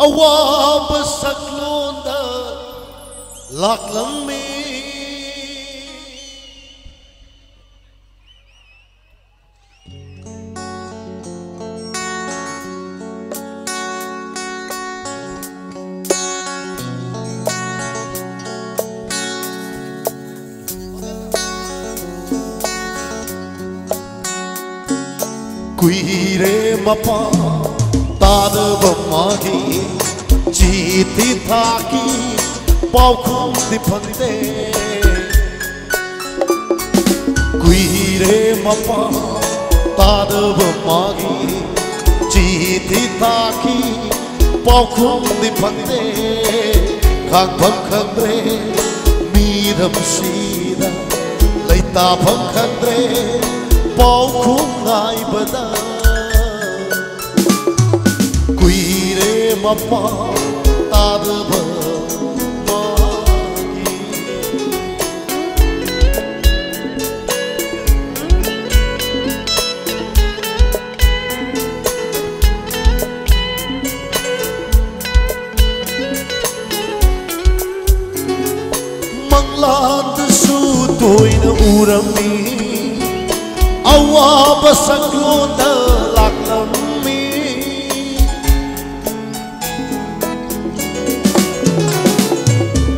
awaba saklonda laklammi Quire mapa tadaba magi chiti thaki pau khum di phande Quire mapa tadaba magi chiti thaki pau khum di phande khang pham khandre miram sida leita pham khandre pau khum ngai bada Quire mapa tadaba magi Manglan su toina urami awaba saklonda laklammi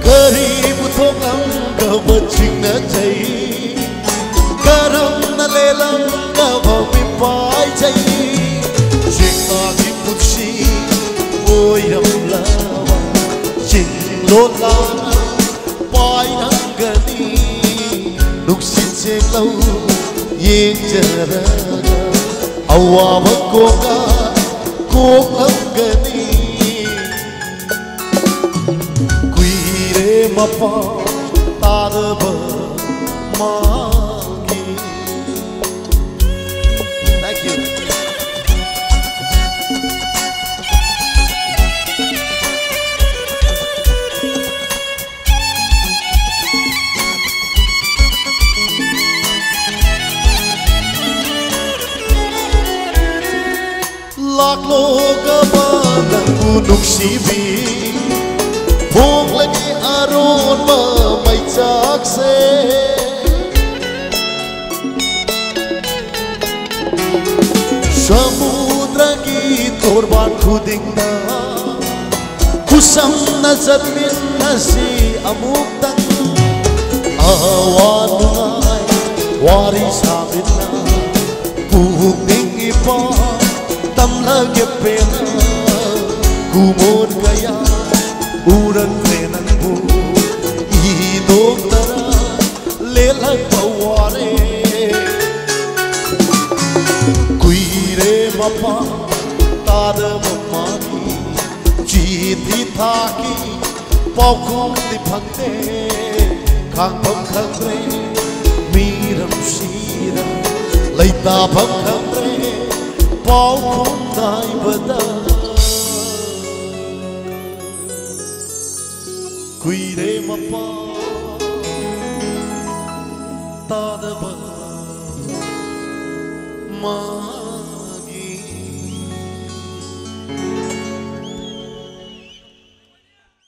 Karibu thongam gaba chingna chai Karam na lelam gaba mipai chai Chingna ki putsi oyam lawa Ching lola pai nangani Nuksin cheng lau Yeng jaraga awaba koga kokangani Quire mapa tadaba magi Thank you. Laklo gabanang punong sibi Bok lagi aron mamay tsakse Samudra ki torban kuding na Kusam na zatmin na si amugdang Awan ngay wari sabit na Puhugning ipa Tamlagya pena kumon kaya urang penan mo idog tara lelag paware Quire mapa tadaba magi chiti thaki pau khum di phangte khang pham khangre miram sira leita pham khangre pau khum ngai bada Quire mapa tadaba magi